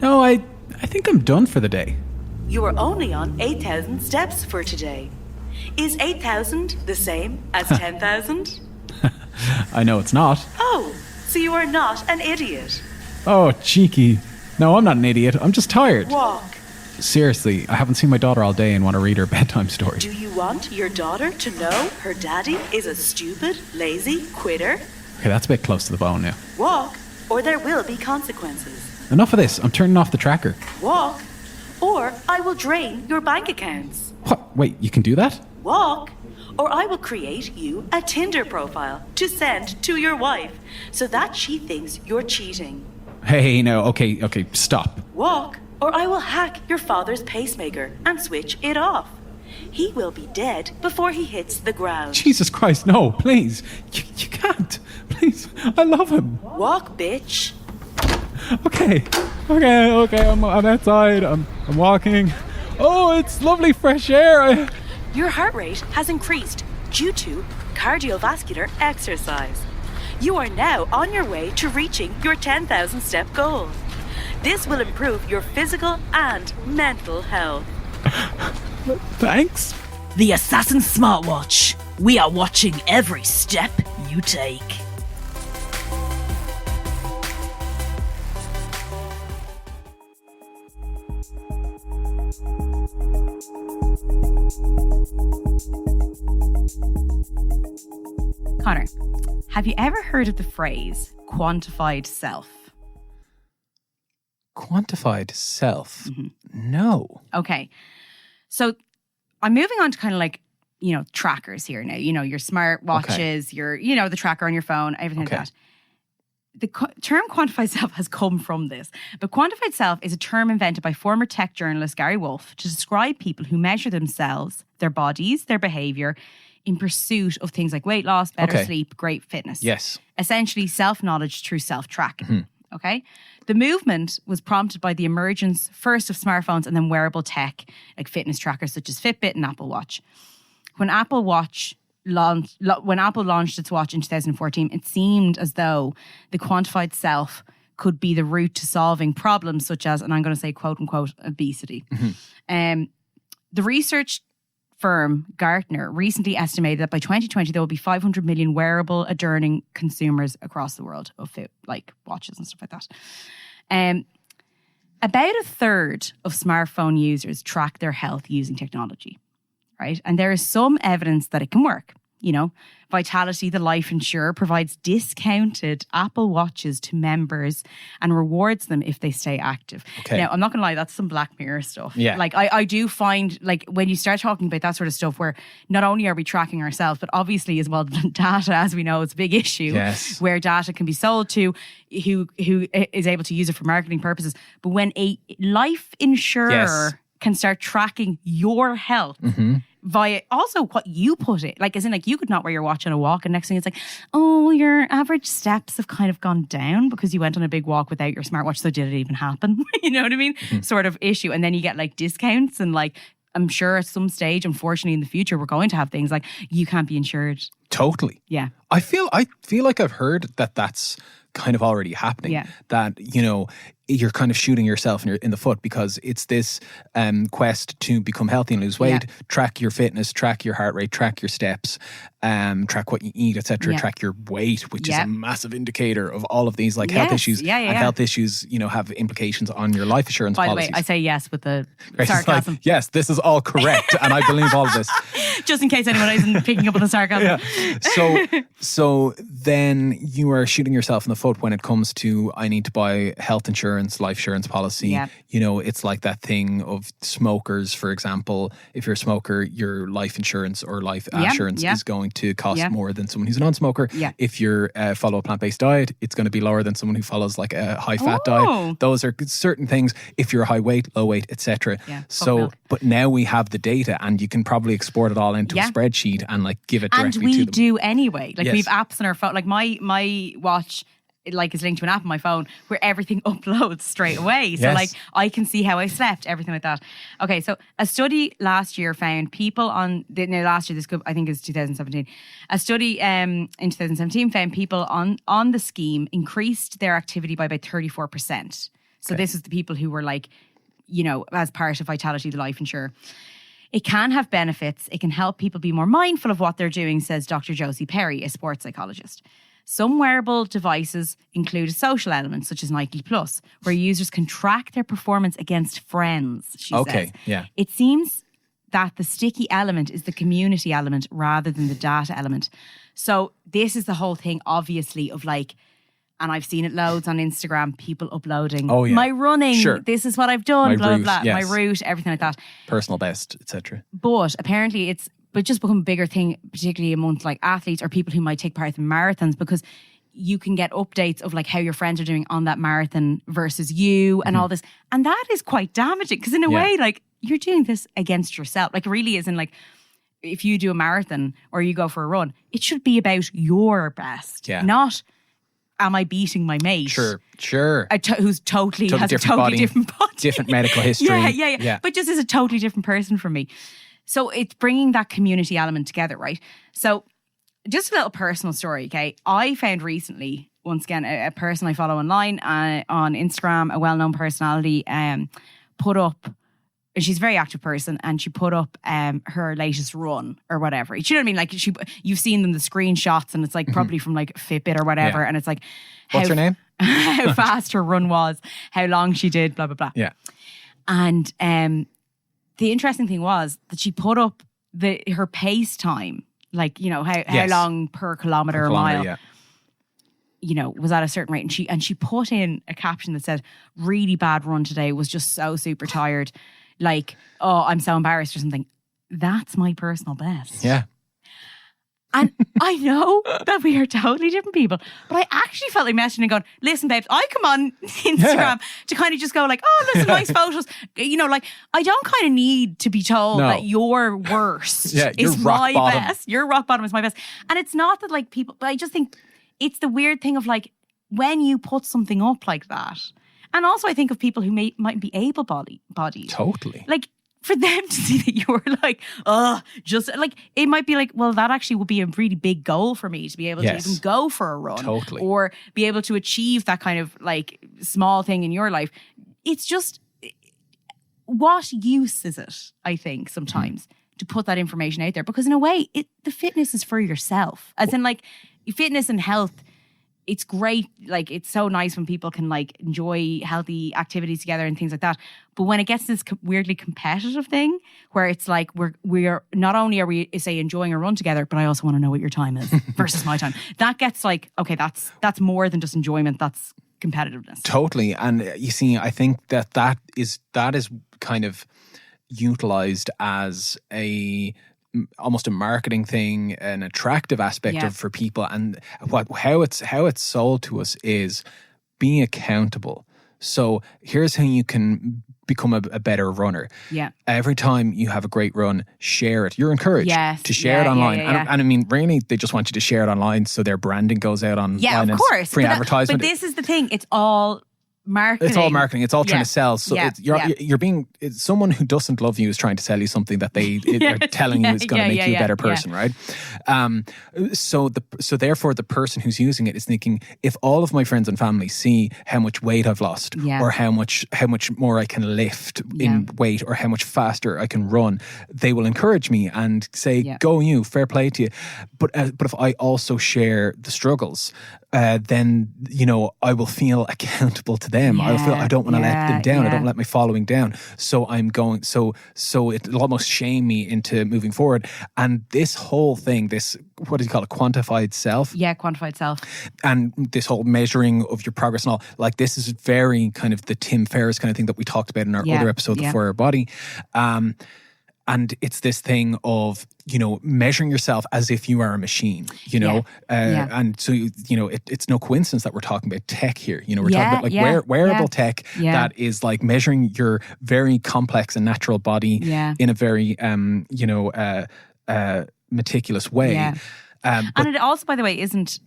No, I think I'm done for the day. You are only on 8,000 steps for today. Is 8,000 the same as 10,000? I know it's not. Oh, so you are not an idiot. Oh, cheeky. No, I'm not an idiot. I'm just tired. Walk. Seriously, I haven't seen my daughter all day and want to read her bedtime story. Do you want your daughter to know her daddy is a stupid, lazy quitter? Okay, that's a bit close to the bone now. Walk, or there will be consequences. Enough of this. I'm turning off the tracker. Walk, or I will drain your bank accounts. What? Wait, you can do that? Walk, or I will create you a Tinder profile to send to your wife so that she thinks you're cheating. Hey, no, okay, stop. Walk, or I will hack your father's pacemaker and switch it off. He will be dead before he hits the ground. Jesus Christ, no, please. You can't. Please, I love him. Walk, bitch. Okay, I'm outside. I'm walking. Oh, it's lovely fresh air. Your heart rate has increased due to cardiovascular exercise. You are now on your way to reaching your 10,000 step goal. This will improve your physical and mental health. Thanks. The Assassin Smartwatch. We are watching every step you take. Conor, have you ever heard of the phrase quantified self? Quantified self? Mm-hmm. No. Okay. So I'm moving on to kind of like, trackers here now. Your smartwatches, your, the tracker on your phone, everything like that. The term quantified self has come from this. But quantified self is a term invented by former tech journalist Gary Wolfe to describe people who measure themselves, their bodies, their behavior in pursuit of things like weight loss, better sleep, great fitness. Yes. Essentially self-knowledge through self-tracking. Mm-hmm. Okay? The movement was prompted by the emergence first of smartphones and then wearable tech like fitness trackers such as Fitbit and Apple Watch. When Apple launched its watch in 2014, it seemed as though the quantified self could be the route to solving problems such as, and I'm going to say quote unquote, obesity. Mm-hmm. The research firm Gartner recently estimated that by 2020 there will be 500 million wearable adorning consumers across the world of like watches and stuff like that. About a third of smartphone users track their health using technology, right? And there is some evidence that it can work. Vitality, the life insurer, provides discounted Apple Watches to members and rewards them if they stay active. Okay. Now, I'm not going to lie, that's some Black Mirror stuff. Yeah. Like, I do find, like, when you start talking about that sort of stuff where not only are we tracking ourselves, but obviously as well, data, as we know, is a big issue. Yes. Where data can be sold to who is able to use it for marketing purposes. But when a life insurer can start tracking your health, mm-hmm. via also what you put it, like as in like you could not wear your watch on a walk and next thing it's like, oh, your average steps have kind of gone down because you went on a big walk without your smartwatch, so did it even happen? You know what I mean? Mm-hmm. Sort of issue. And then you get like discounts and like, I'm sure at some stage, unfortunately in the future, we're going to have things like you can't be insured. Totally. Yeah. I feel like I've heard that that's kind of already happening. Yeah. That, you're kind of shooting yourself in the foot because it's this quest to become healthy and lose weight, track your fitness, track your heart rate, track your steps, track what you eat, etc., track your weight, which is a massive indicator of all of these health issues. And health issues, have implications on your life insurance policies. By the way, I say yes with the Grace sarcasm. Like, yes, this is all correct and I believe all of this. Just in case anyone isn't picking up on the sarcasm. Yeah. So then you are shooting yourself in the foot when it comes to, I need to buy health insurance, life insurance policy. Yeah. You know, it's like that thing of smokers, for example. If you're a smoker, your life insurance or life assurance is going to cost more than someone who's a non-smoker. Yeah. If you follow a plant-based diet, it's going to be lower than someone who follows like a high-fat diet. Those are certain things. If you're high weight, low weight, etc. Yeah, so, but now we have the data, and you can probably export it all into a spreadsheet and like give it directly to them. And we do anyway. Like we've apps on our phone. Like my watch, like, is linked to an app on my phone where everything uploads straight away. So like I can see how I slept, everything like that. Okay, so a study last year found people on last year, this could, I think is 2017. A study in 2017 found people on the scheme increased their activity by about 34%. So this is the people who were like, you know, as part of Vitality, the life insurer. It can have benefits. It can help people be more mindful of what they're doing, says Dr. Josie Perry, a sports psychologist. Some wearable devices include a social element, such as Nike Plus, where users can track their performance against friends, she says. Yeah. It seems that the sticky element is the community element rather than the data element. So this is the whole thing, obviously, of like, and I've seen it loads on Instagram, people uploading my running, this is what I've done, my blah, route, blah, my route, everything like that. Personal best, etc. But apparently it's just become a bigger thing, particularly amongst like athletes or people who might take part in marathons, because you can get updates of like how your friends are doing on that marathon versus you and all this. And that is quite damaging, because in a way, like, you're doing this against yourself. Like, it really isn't like, if you do a marathon or you go for a run, it should be about your best, not am I beating my mate? Sure. Who's totally has different a totally body, different body. Different medical history. Yeah. But just is a totally different person from me. So it's bringing that community element together, right? So just a little personal story, okay? I found recently, once again, a person I follow online on Instagram, a well-known personality, put up, she's a very active person, and she put up her latest run or whatever. Do you know what I mean? Like, you've seen them, the screenshots, and it's like probably from like Fitbit or whatever, and it's like, what's her name? How fast her run was, how long she did, blah, blah, blah. Yeah. And the interesting thing was that she put up her pace time, like, you know, how long per kilometre or mile, you know, was at a certain rate. And she put in a caption that said, really bad run today, was just so super tired. Like, oh, I'm so embarrassed or something. That's my personal best. Yeah. And I know that we are totally different people, but I actually felt like messaging and going, listen, babes, I come on Instagram to kind of just go like, oh, there's some nice photos. You know, like, I don't kind of need to be told that your worst is my best. Your rock bottom is my best. And it's not that like people, but I just think it's the weird thing of like, when you put something up like that, and also I think of people who might be able-bodied. Totally. Like, for them to see that you're like, just like, it might be like, well, that actually would be a really big goal for me to be able to even go for a run. Totally. Or be able to achieve that kind of like small thing in your life. It's just, what use is it, I think, sometimes, to put that information out there? Because in a way, the fitness is for yourself. As in like, fitness and health, it's great. Like, it's so nice when people can like enjoy healthy activities together and things like that. But when it gets this weirdly competitive thing where it's like, we're not only are we, say, enjoying a run together, but I also want to know what your time is versus my time. That gets like, okay, that's more than just enjoyment. That's competitiveness. Totally. And you see, I think that is kind of utilized as almost a marketing thing, an attractive aspect for people, and how it's sold to us is being accountable. So here's how you can become a better runner. Yeah. Every time you have a great run, share it. You're encouraged to share it online. And I mean, really, they just want you to share it online so their branding goes out online. Yeah, of course. Free advertisement. But this is the thing. It's all marketing. It's all marketing. It's all trying to sell. So it's someone who doesn't love you is trying to sell you something that they are telling you is going to make you a better person, right? So therefore, the person who's using it is thinking, if all of my friends and family see how much weight I've lost, or how much more I can lift in weight, or how much faster I can run, they will encourage me and say, "Go you, fair play to you." But if I also share the struggles, then, you know, I will feel accountable to them. I don't want to let them down. I don't let my following down. So I'm going, so it'll almost shame me into moving forward. And this whole thing, this, what do you call it? Quantified self? Yeah, quantified self. And this whole measuring of your progress and all, like this is very kind of the Tim Ferriss kind of thing that we talked about in our other episode, The 4-Hour Body. And it's this thing of, you know, measuring yourself as if you are a machine, you know? And so, you know, it's no coincidence that we're talking about tech here. You know, we're talking about like wearable tech that is like measuring your very complex and natural body in a very, meticulous way. And it also, by the way, isn't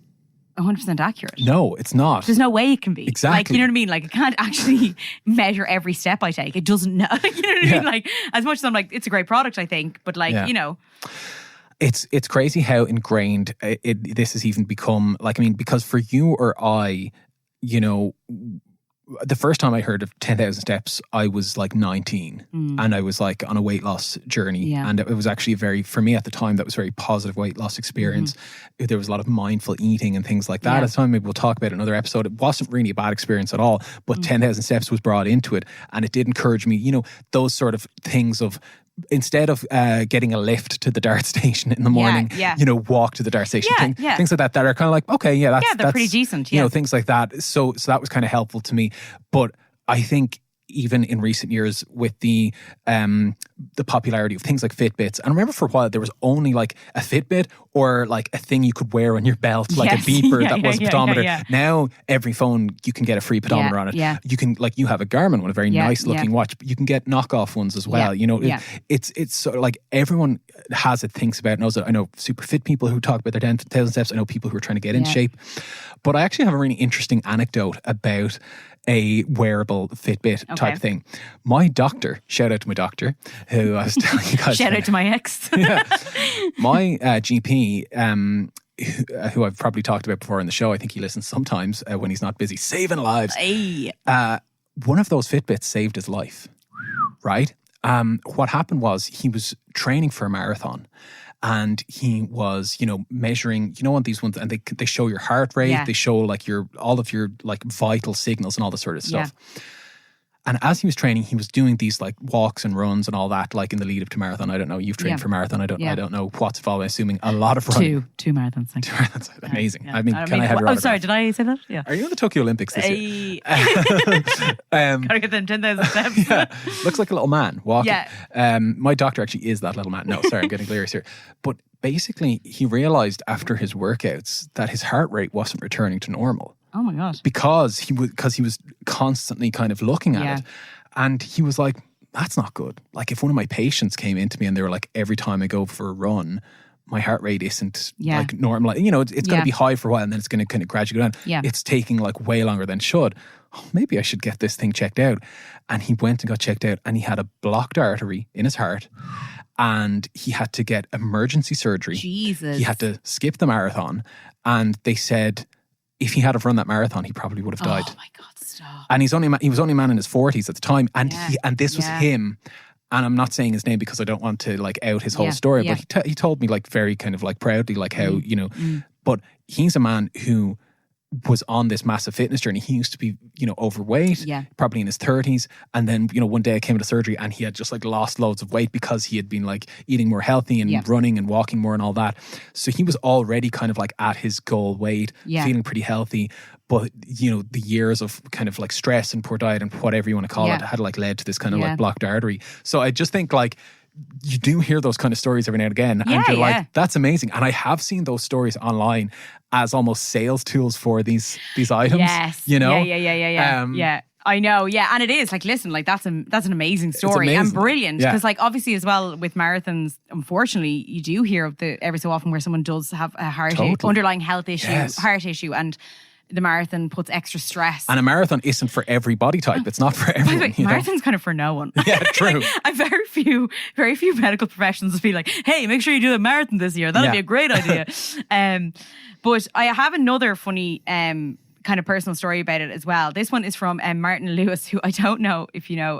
100% accurate. No, it's not. There's no way it can be. Exactly. Like, you know what I mean? Like, it can't actually measure every step I take. It doesn't know. You know what I mean? Like, as much as I'm like, it's a great product, I think, but like, you know. It's crazy how ingrained this has even become. Like, I mean, because for you or I, you know, the first time I heard of 10,000 steps, I was like 19 and I was like on a weight loss journey. And it was actually for me at the time, that was a very positive weight loss experience. There was a lot of mindful eating and things like that. At the time, maybe we'll talk about it in another episode. It wasn't really a bad experience at all, but 10,000 steps was brought into it. And it did encourage me, you know, those sort of things of, instead of getting a lift to the dart station in the morning, you know, walk to the dart station. Things like that are kind of like, okay, they're pretty decent. You know, things like that. So that was kind of helpful to me. But I think even in recent years with the popularity of things like Fitbits, and I remember for a while there was only like a Fitbit or like a thing you could wear on your belt, like a beeper that was a pedometer. Now every phone you can get a free pedometer on it. You can, like, you have a Garmin one, a very nice looking watch, but you can get knockoff ones as well. You know, it's sort of like everyone has it, thinks about, knows it. I know super fit people who talk about their 10,000 steps. I know people who are trying to get in shape. But I actually have a really interesting anecdote about a wearable Fitbit type thing. My doctor, shout out to my doctor, who I was telling you guys. Shout out to my ex. My GP, who I've probably talked about before in the show, I think he listens sometimes when he's not busy, saving lives. One of those Fitbits saved his life, right? What happened was he was training for a marathon. And he was, you know, measuring, you know, on these ones, and they show your heart rate, they show like all of your like vital signals and all this sort of stuff. And as he was training, he was doing these like walks and runs and all that, like in the lead up to marathon. I don't know. You've trained for marathon. I don't know what's involved. I'm assuming a lot of running. Two marathons. Two marathons. Amazing. I mean, can I have your autograph? Sorry, did I say that? Yeah. Are you in the Tokyo Olympics this year? Gotta get them 10,000 steps. Looks like a little man walking. My doctor actually is that little man. No, sorry, I'm getting delirious here. But basically, he realized after his workouts that his heart rate wasn't returning to normal. Oh my God. Because he was constantly kind of looking at it. And he was like, that's not good. Like, if one of my patients came into me and they were like, every time I go for a run, my heart rate isn't like normal. Like, you know, it's going to be high for a while and then it's going to kind of gradually go down. It's taking like way longer than it should. Oh, maybe I should get this thing checked out. And he went and got checked out and he had a blocked artery in his heart and he had to get emergency surgery. Jesus. He had to skip the marathon. And they said, if he had have run that marathon, he probably would have died. Oh my God, stop. And he was only a man in his 40s at the time. And this was him. And I'm not saying his name because I don't want to like out his whole story, but he told me like very kind of like proudly, like how, you know, but he's a man who was on this massive fitness journey. He used to be, you know, overweight, probably in his 30s. And then, you know, one day I came to surgery and he had just like lost loads of weight because he had been like eating more healthy and running and walking more and all that. So he was already kind of like at his goal weight, feeling pretty healthy. But, you know, the years of kind of like stress and poor diet and whatever you want to call it had like led to this kind of like blocked artery. So I just think like, you do hear those kind of stories every now and again and you're like, that's amazing. And I have seen those stories online as almost sales tools for these items. Yes. You know? Yeah. I know. Yeah. And it is like, listen, like that's an amazing story and brilliant. Because like obviously as well with marathons, unfortunately, you do hear of every so often where someone does have a underlying health issue, heart issue, and the marathon puts extra stress. And a marathon isn't for every body type. It's not for everyone. By the way, marathon's kind of for no one. Yeah, true. I've very few medical professionals be like, hey, make sure you do the marathon this year. That'll be a great idea. But I have another funny kind kind of personal story about it as well. This one is from Martin Lewis, who I don't know if you know.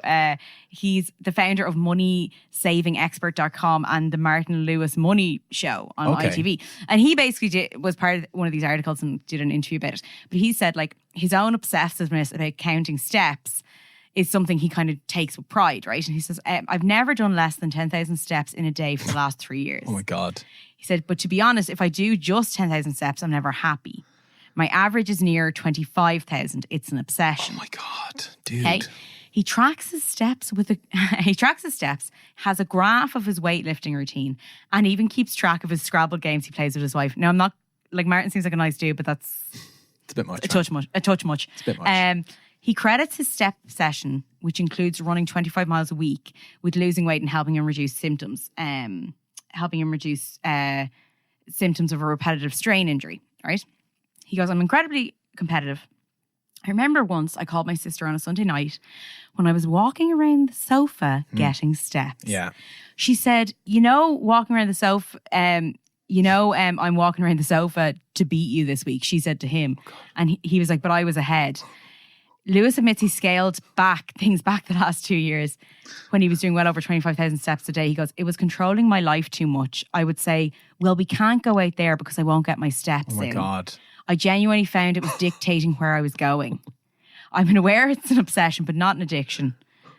He's the founder of MoneySavingExpert.com and the Martin Lewis Money Show on ITV. And he basically was part of one of these articles and did an interview about it. But he said like his own obsessiveness about counting steps is something he kind of takes with pride, right? And he says, I've never done less than 10,000 steps in a day for the last 3 years. Oh my God. He said, but to be honest, if I do just 10,000 steps, I'm never happy. My average is near 25,000. It's an obsession. Oh my God, dude. Okay? He tracks his steps has a graph of his weightlifting routine, and even keeps track of his Scrabble games he plays with his wife. Now, I'm not, like, Martin seems like a nice dude, but it's a bit much. A touch much. It's a bit much. He credits his step session, which includes running 25 miles a week, with losing weight and helping him reduce symptoms. Symptoms of a repetitive strain injury, right? He goes, I'm incredibly competitive. I remember once I called my sister on a Sunday night when I was walking around the sofa getting steps. Yeah. She said, walking around the sofa, I'm walking around the sofa to beat you this week, she said to him. And he was like, but I was ahead. Lewis admits he scaled things back the last 2 years when he was doing well over 25,000 steps a day. He goes, it was controlling my life too much. I would say, well, we can't go out there because I won't get my steps in. Oh my God. I genuinely found it was dictating where I was going. I'm aware it's an obsession, but not an addiction.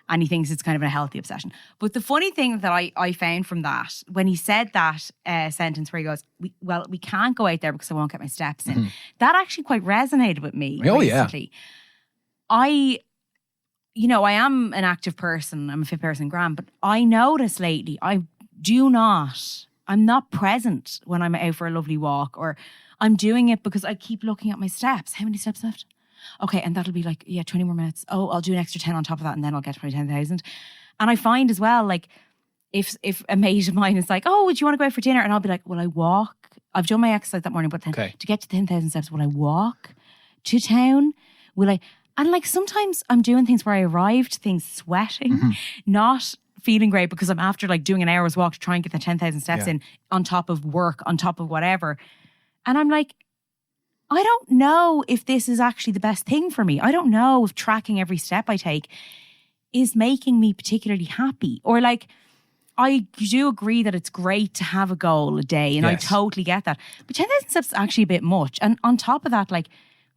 And he thinks it's kind of a healthy obsession. But the funny thing that I found from that, when he said that sentence where he goes, we can't go out there because I won't get my steps in. That actually quite resonated with me recently. I am an active person. I'm a fit person, Graham, but I notice lately I'm not present when I'm out for a lovely walk, or I'm doing it because I keep looking at my steps. How many steps left? Okay, and that'll be like, 20 more minutes. Oh, I'll do an extra 10 on top of that and then I'll get to my 10,000. And I find as well, like, if a mate of mine is like, oh, would you want to go out for dinner? And I'll be like, will I walk? I've done my exercise that morning, but then to get to 10,000 steps, will I walk to town? Will I... And like sometimes I'm doing things where I arrive to things sweating, not feeling great because I'm after like doing an hour's walk to try and get the 10,000 steps in on top of work, on top of whatever. And I'm like, I don't know if this is actually the best thing for me. I don't know if tracking every step I take is making me particularly happy. Or like, I do agree that it's great to have a goal a day and I totally get that. But 10,000 steps is actually a bit much. And on top of that, like,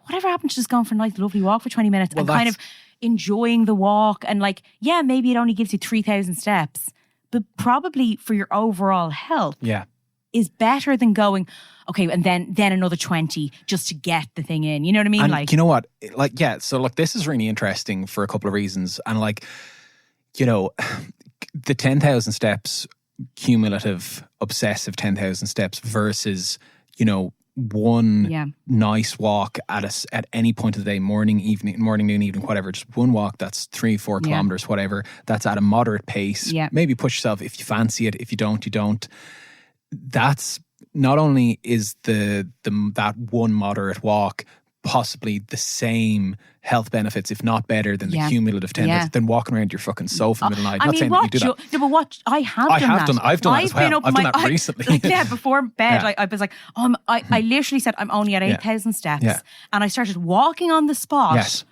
whatever happened to just going for a nice, lovely walk for 20 minutes and kind of enjoying the walk? And like, maybe it only gives you 3,000 steps, but probably for your overall health is better than going, okay, and then another 20 just to get the thing in. You know what I mean? And like, you know what? Like, so look, this is really interesting for a couple of reasons. And like, the 10,000 steps, cumulative, obsessive 10,000 steps versus, one nice walk at any point of the day, morning, noon, evening, whatever, just one walk that's 3-4 kilometers, whatever, that's at a moderate pace. Maybe push yourself if you fancy it. If you don't, you don't. That's not only is that one moderate walk possibly the same health benefits, if not better, than the cumulative 10 than walking around your fucking sofa in the middle of the night. Not saying that you do that. No, but what I have done that. I've done that as well. I've done that recently. Before bed, I was like, I literally said I'm only at 8,000 steps, and I started walking on the spot, like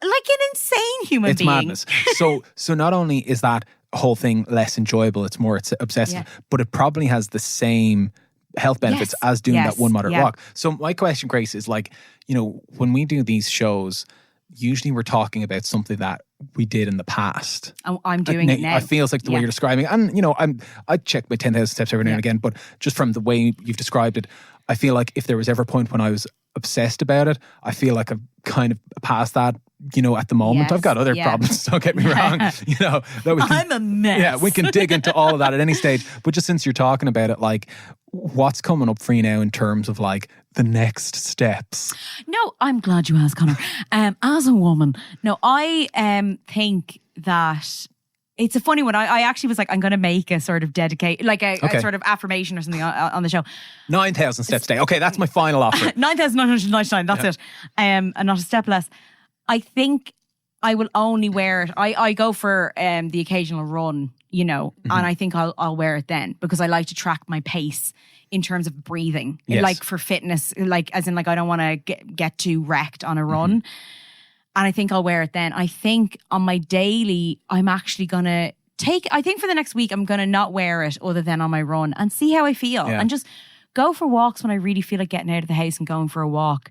an insane human being. It's madness. So not only is that whole thing less enjoyable, it's obsessive, but it probably has the same health benefits as doing that one moderate walk. So my question, Grace, is like, when we do these shows, usually we're talking about something that we did in the past. I'm doing it now. It feels like the way you're describing it. And, I check my 10,000 steps every now and again, but just from the way you've described it, I feel like if there was ever a point when I was obsessed about it, I feel like I've kind of passed that, at the moment. I've got other problems, don't get me wrong. That I'm a mess. Yeah, we can dig into all of that at any stage. But just since you're talking about it, like, what's coming up for you now in terms of like the next steps? No, I'm glad you asked, Conor. As a woman, no, I think that it's a funny one. I actually was like, I'm going to make a sort of dedicate, like a sort of affirmation or something on the show. 9,000 steps a day. Okay, that's my final offer. 9,999, that's it. And not a step less. I think I will only wear it. I go for the occasional run, and I think I'll wear it then because I like to track my pace in terms of breathing, Yes. like for fitness, like as in like I don't want to get too wrecked on a run. And I think I'll wear it then. I think on my daily, I'm actually going to I think for the next week, I'm going to not wear it other than on my run and see how I feel. Yeah. And just go for walks when I really feel like getting out of the house and going for a walk.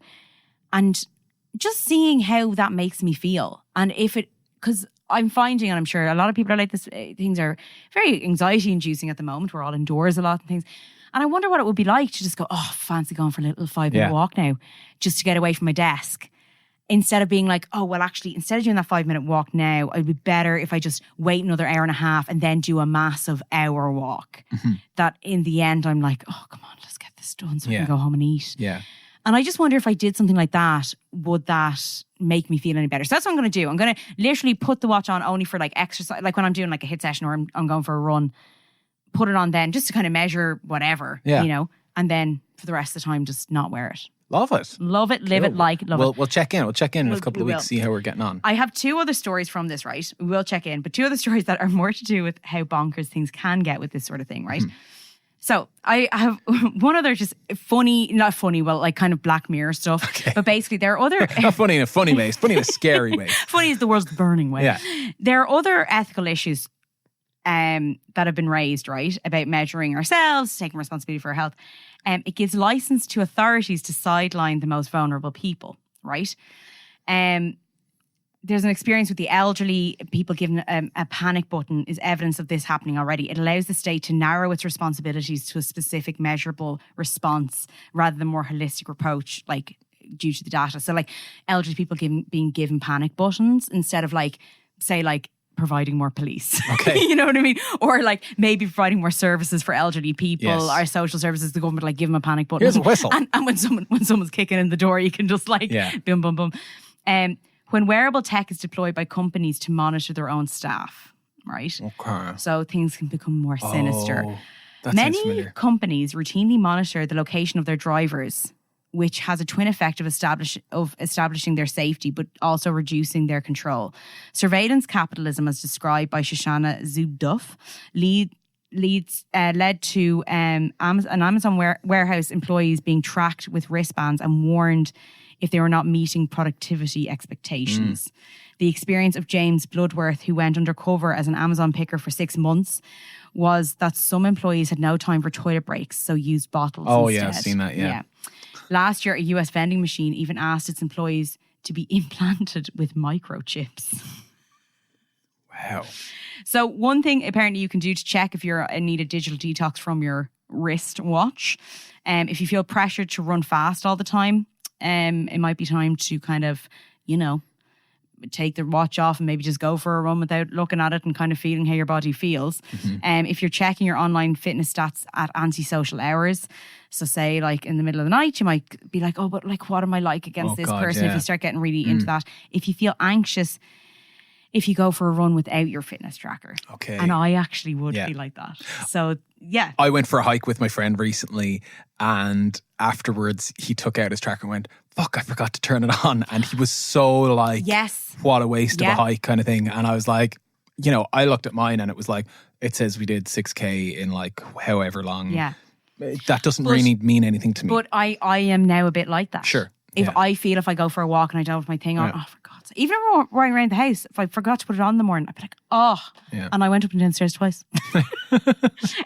And just seeing how that makes me feel. And because I'm finding, and I'm sure a lot of people are like this, things are very anxiety inducing at the moment. We're all indoors a lot and things. And I wonder what it would be like to just go, oh, fancy going for a little 5-minute walk now, just to get away from my desk. Instead of being like, oh, well, actually, instead of doing that 5-minute walk now, it'd be better if I just wait another hour and a half and then do a massive hour walk. That in the end, I'm like, oh, come on, let's get this done so I can go home and eat. Yeah. And I just wonder if I did something like that, would that make me feel any better? So that's what I'm going to do. I'm going to literally put the watch on only for like exercise, like when I'm doing like a HIIT session or I'm going for a run, put it on then just to kind of measure whatever, you know, and then for the rest of the time, just not wear it. Love it. Love it, live it, like, love it. We'll check in. We'll check in a couple of weeks, see how we're getting on. I have 2 other stories from this, right? We will check in, but 2 other stories that are more to do with how bonkers things can get with this sort of thing, right? So I have one other just funny, not funny, well, like kind of Black Mirror stuff. Okay. But basically there are other... Not funny in a funny way, funny in a scary way. Funny is the world's burning way. Yeah. There are other ethical issues that have been raised, right? About measuring ourselves, taking responsibility for our health. It gives license to authorities to sideline the most vulnerable people, right? There's an experience with the elderly. People given a panic button is evidence of this happening already. It allows the state to narrow its responsibilities to a specific measurable response rather than more holistic approach, like due to the data. So like elderly people being given panic buttons instead of like, say like, providing more police. Okay. You know what I mean? Or like maybe providing more services for elderly people, our social services, the government like give them a panic button. Here's a whistle. And when someone's kicking in the door, you can just like boom, boom, boom. When wearable tech is deployed by companies to monitor their own staff, right? Okay. So things can become more sinister. That Many sounds familiar. companies routinely monitor the location of their drivers, which has a twin effect of establishing their safety, but also reducing their control. Surveillance capitalism, as described by Shoshana Zuboff, led to an Amazon warehouse employees being tracked with wristbands and warned if they were not meeting productivity expectations. The experience of James Bloodworth, who went undercover as an Amazon picker for 6 months, was that some employees had no time for toilet breaks, so used bottles instead. Yeah, I've seen that, yeah. Last year, a US vending machine even asked its employees to be implanted with microchips. Wow. So one thing apparently you can do to check if you're in need of digital detox from your wristwatch, if you feel pressured to run fast all the time, it might be time to kind of, you know, take the watch off and maybe just go for a run without looking at it and kind of feeling how your body feels. If you're checking your online fitness stats at antisocial hours, so say like in the middle of the night, you might be like, oh, but like what am I like against this person? If you start getting really into that. If you feel anxious, if you go for a run without your fitness tracker. Okay. And I actually would be like that. So yeah. I went for a hike with my friend recently, and afterwards he took out his tracker and went, fuck, I forgot to turn it on. And he was so like, what a waste of a hike kind of thing. And I was like, you know, I looked at mine and it was like, it says we did 6K in like however long. Yeah. That doesn't really mean anything to me. But I am now a bit like that. Sure. If I feel if I go for a walk and I don't have my thing on, oh, for God's sake. Even if I'm running around the house, if I forgot to put it on in the morning, I'd be like, oh. Yeah. And I went up and downstairs twice.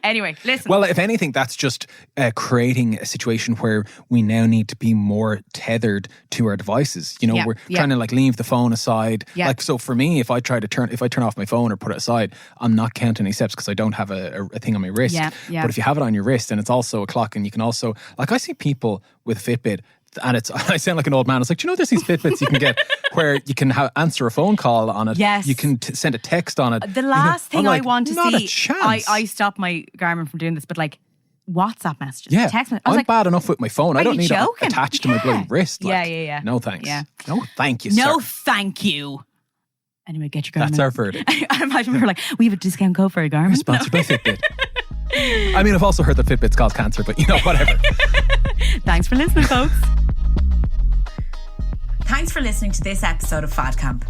Anyway, listen. Well, if anything, that's just creating a situation where we now need to be more tethered to our devices. You know, we're trying to like leave the phone aside. Yeah. Like, so for me, if I turn off my phone or put it aside, I'm not counting any steps because I don't have a thing on my wrist. Yeah. Yeah. But if you have it on your wrist and it's also a clock, and you can also, like, I see people with Fitbit. And I sound like an old man. It's like, do you know there's these Fitbits you can get where you can answer a phone call on it? Yes. You can send a text on it. The last thing like, I want to not see, a chance. I stopped my Garmin from doing this, but like WhatsApp messages, text messages. I'm like, bad enough with my phone. I don't need it joking? attached to my bloody wrist. Like, yeah. No thanks. Yeah. No thank you, No sir. thank you. Anyway, get your Garmin. That's our verdict. I imagine we were like, we have a discount code for a Garmin. We're sponsored by Fitbit. I mean, I've also heard that Fitbits cause cancer, but you know, whatever. Thanks for listening, folks. Thanks for listening to this episode of Fad Camp.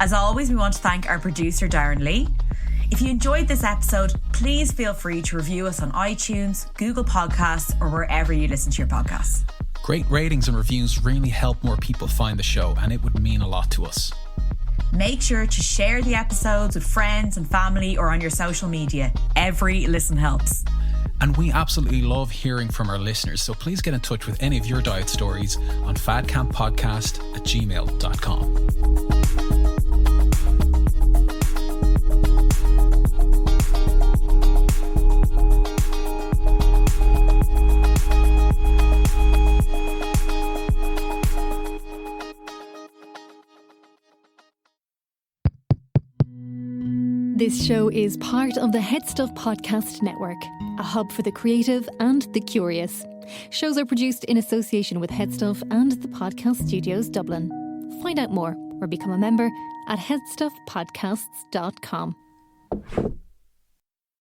As always, we want to thank our producer, Darren Lee. If you enjoyed this episode, please feel free to review us on iTunes, Google Podcasts, or wherever you listen to your podcasts. Great ratings and reviews really help more people find the show, and it would mean a lot to us. Make sure to share the episodes with friends and family or on your social media. Every listen helps. And we absolutely love hearing from our listeners, so please get in touch with any of your diet stories on fadcamppodcast@gmail.com. This show is part of the Head Stuff Podcast Network, a hub for the creative and the curious. Shows are produced in association with Head Stuff and the Podcast Studios Dublin. Find out more or become a member at headstuffpodcasts.com.